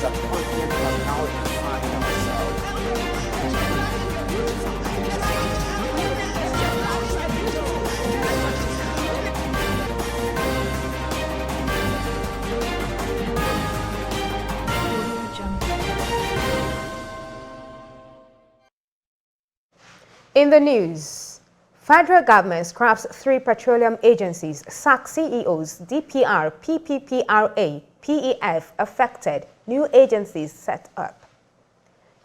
subcontinent has now defined ourselves. In the news, federal government scraps 3 petroleum agencies, sacks CEOs, DPR, PPPRA, PEF affected, new agencies set up.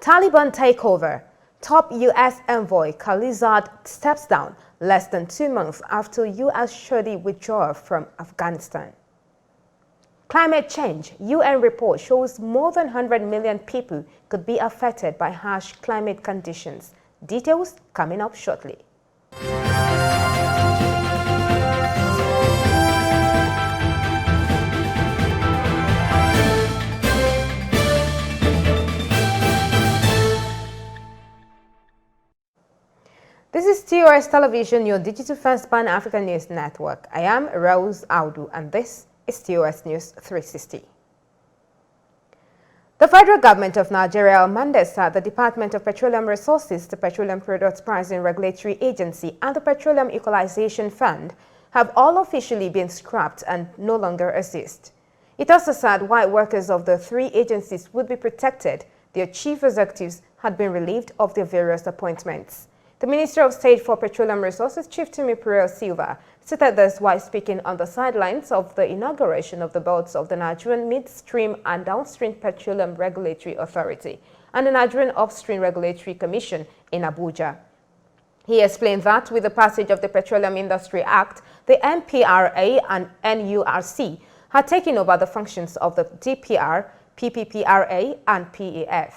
Taliban takeover, top U.S. envoy Khalilzad steps down less than 2 months after U.S. shoddy withdrawal from Afghanistan. Climate change, UN report shows more than 100 million people could be affected by harsh climate conditions. Details coming up shortly. This is TOS Television, your digital first Pan-African news network. I am Rose Audu, and this is TOS News 360. The federal government of Nigeria on Monday said the Department of Petroleum Resources, the Petroleum Products Pricing Regulatory Agency, and the Petroleum Equalisation Fund have all officially been scrapped and no longer exist. It also said while workers of the 3 agencies would be protected, their chief executives had been relieved of their various appointments. The Minister of State for Petroleum Resources, Chief Timothy Silva, stated this while speaking on the sidelines of the inauguration of the boards of the Nigerian Midstream and Downstream Petroleum Regulatory Authority and the Nigerian Upstream Regulatory Commission in Abuja. He explained that with the passage of the Petroleum Industry Act, the NPRA and NURC had taken over the functions of the DPR, PPPRA, and PEF.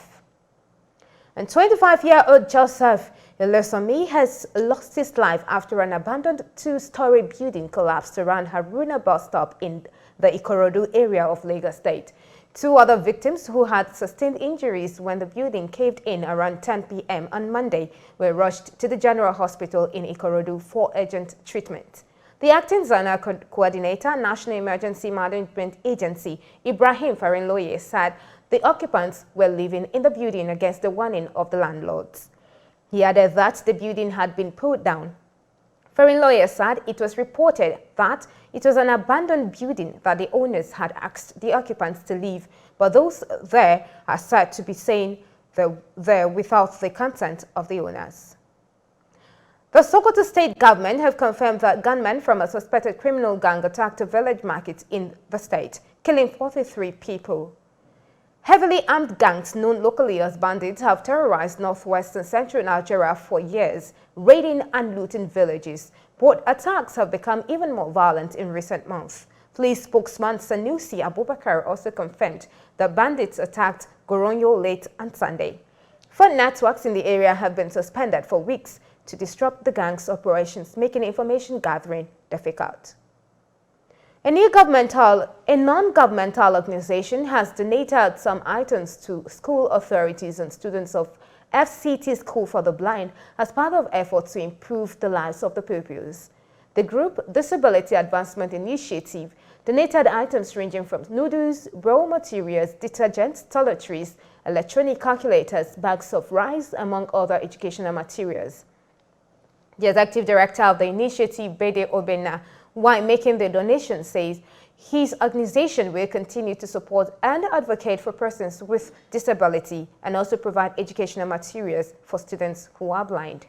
And 25-year-old Joseph Ilesami has lost his life after an abandoned 2-story building collapsed around Haruna bus stop in the Ikorodu area of Lagos State. 2 other victims who had sustained injuries when the building caved in around 10 p.m. on Monday were rushed to the General Hospital in Ikorodu for urgent treatment. The acting zona coordinator, National Emergency Management Agency, Ibrahim Farinloye, said the occupants were living in the building against the warning of the landlords. He added that the building had been pulled down. Farinloye said it was reported that it was an abandoned building that the owners had asked the occupants to leave, but those there are said to be staying there without the consent of the owners. The Sokoto state government have confirmed that gunmen from a suspected criminal gang attacked a village market in the state, killing 43 people. Heavily armed gangs known locally as bandits have terrorized northwestern central Nigeria for years, raiding and looting villages. But attacks have become even more violent in recent months. Police spokesman Sanusi Abubakar also confirmed that bandits attacked Goronyo late on Sunday. Phone networks in the area have been suspended for weeks to disrupt the gang's operations, making information gathering difficult. A non-governmental organization has donated some items to school authorities and students of FCT School for the Blind as part of efforts to improve the lives of the pupils. The group Disability Advancement Initiative donated items ranging from noodles, raw materials, detergents, toiletries, electronic calculators, bags of rice, among other educational materials. The executive director of the initiative, Bede Obena, while making the donation, says his organization will continue to support and advocate for persons with disability and also provide educational materials for students who are blind.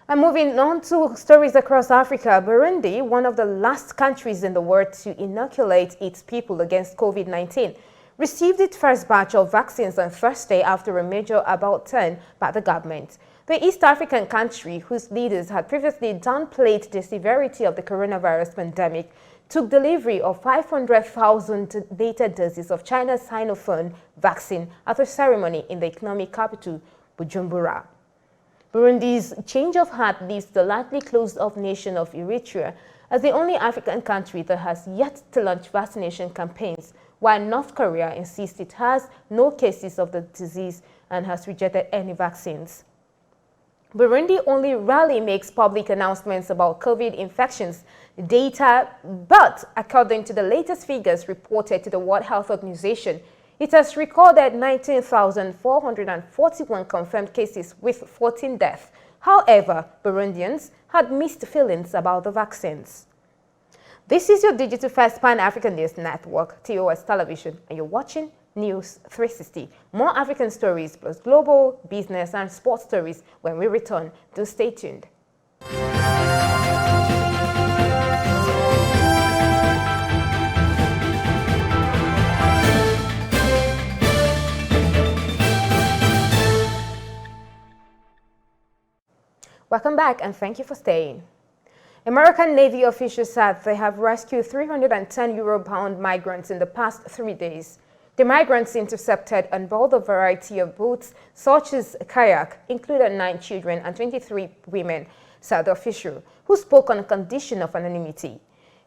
And moving on to stories across Africa, Burundi, one of the last countries in the world to inoculate its people against COVID-19, received its first batch of vaccines on Thursday after a major about turn by the government. The East African country, whose leaders had previously downplayed the severity of the coronavirus pandemic, took delivery of 500,000 data doses of China's Sinopharm vaccine at a ceremony in the economic capital, Bujumbura. Burundi's change of heart leaves the lightly closed-off nation of Eritrea as the only African country that has yet to launch vaccination campaigns, while North Korea insists it has no cases of the disease and has rejected any vaccines. Burundi only rarely makes public announcements about COVID infections data, but according to the latest figures reported to the World Health Organization, It has recorded 19,441 confirmed cases with 14 deaths. However, Burundians had mixed feelings about the vaccines. This is your Digital First Pan-African News Network, TOS Television, and you're watching News 360. More African stories plus global, business, and sports stories when we return. Do stay tuned. Welcome back and thank you for staying. American Navy officials said they have rescued 310 Euro-bound migrants in the past 3 days. The migrants intercepted on board a variety of boats, such as kayak, included 9 children and 23 women, said the official, who spoke on a condition of anonymity.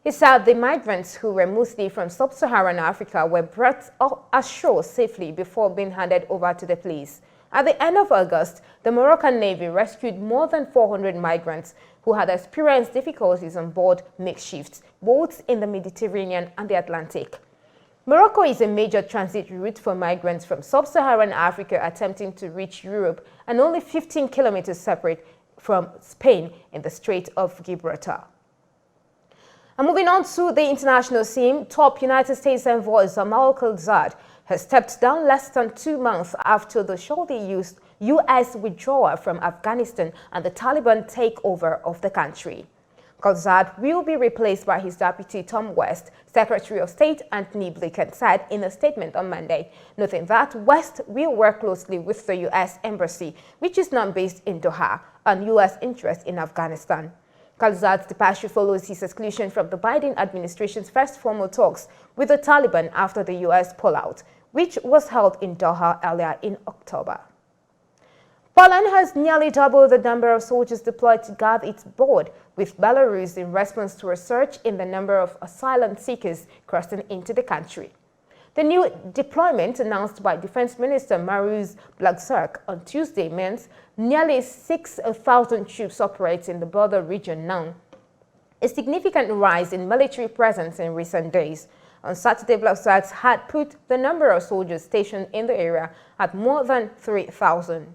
He said the migrants, who were mostly from sub-Saharan Africa, were brought ashore safely before being handed over to the police. At the end of August, the Moroccan Navy rescued more than 400 migrants who had experienced difficulties on board makeshift boats in the Mediterranean and the Atlantic. Morocco is a major transit route for migrants from sub-Saharan Africa attempting to reach Europe and only 15 kilometers separate from Spain in the Strait of Gibraltar. And moving on to the international scene, top United States envoy Zalmay Khalilzad has stepped down less than 2 months after the shoddy U.S. withdrawal from Afghanistan and the Taliban takeover of the country. Khalilzad will be replaced by his deputy Tom West, Secretary of State Anthony Blinken said in a statement on Monday, noting that West will work closely with the U.S. Embassy, which is now based in Doha, on U.S. interests in Afghanistan. Khalilzad's departure follows his exclusion from the Biden administration's first formal talks with the Taliban after the U.S. pullout, which was held in Doha earlier in October. Poland has nearly doubled the number of soldiers deployed to guard its border with Belarus in response to a surge in the number of asylum seekers crossing into the country. The new deployment, announced by Defense Minister Mariusz Błaszczak on Tuesday, means nearly 6,000 troops operate in the border region now, a significant rise in military presence in recent days. On Saturday, Błaszczak had put the number of soldiers stationed in the area at more than 3,000.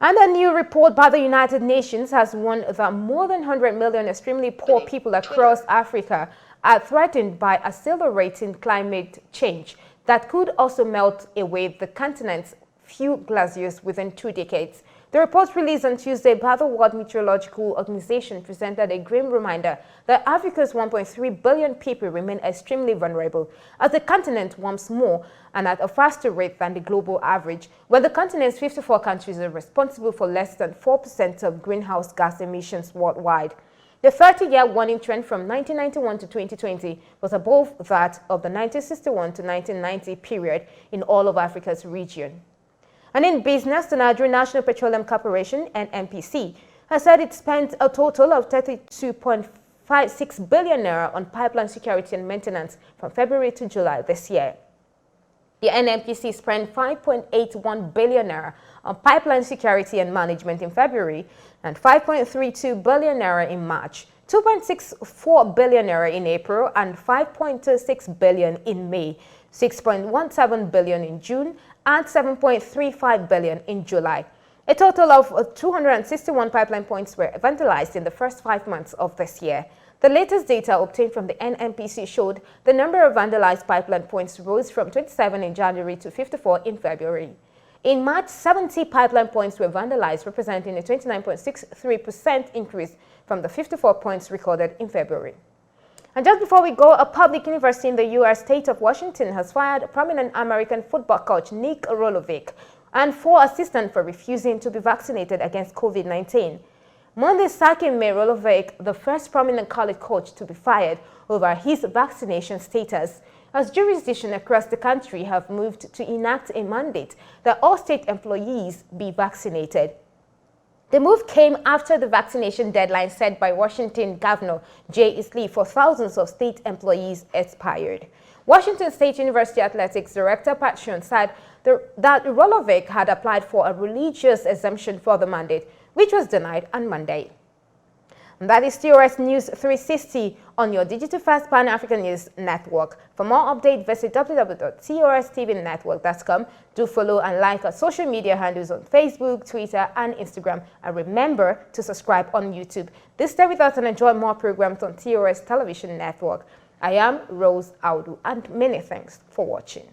And a new report by the United Nations has warned that more than 100 million extremely poor people across Africa are threatened by accelerating climate change that could also melt away the continent's few glaciers within 2 decades. The report released on Tuesday by the World Meteorological Organization presented a grim reminder that Africa's 1.3 billion people remain extremely vulnerable as the continent warms more and at a faster rate than the global average, when the continent's 54 countries are responsible for less than 4% of greenhouse gas emissions worldwide. The 30-year warning trend from 1991 to 2020 was above that of the 1961 to 1990 period in all of Africa's region. And in business, the Nigerian National Petroleum Corporation, NNPC, has said it spent a total of 32.56 billion naira on pipeline security and maintenance from February to July this year. The NNPC spent 5.81 billion naira on pipeline security and management in February and 5.32 billion naira in March, 2.64 billion naira in April and 5.26 billion in May, 6.17 billion in June and 7.35 billion in July. A total of 261 pipeline points were vandalized in the first 5 months of this year. The latest data obtained from the NNPC showed the number of vandalized pipeline points rose from 27 in January to 54 in February. In March, 70 pipeline points were vandalized, representing a 29.63% increase from the 54 points recorded in February. And just before we go, a public university in the U.S. state of Washington has fired prominent American football coach Nick Rolovich and 4 assistants for refusing to be vaccinated against COVID-19. Monday sacking made Rolovich the first prominent college coach to be fired over his vaccination status, as jurisdictions across the country have moved to enact a mandate that all state employees be vaccinated. The move came after the vaccination deadline set by Washington Governor Jay Inslee for thousands of state employees expired. Washington State University Athletics Director Pat Shun said that Rolovich had applied for a religious exemption for the mandate, which was denied on Monday. And that is TRS News 360 on your digital-first Pan-African News Network. For more updates, visit www.trstvnetwork.com. Do follow and like our social media handles on Facebook, Twitter, and Instagram. And remember to subscribe on YouTube. This stay with us and enjoy more programs on TRS Television Network. I am Rose Audu, and many thanks for watching.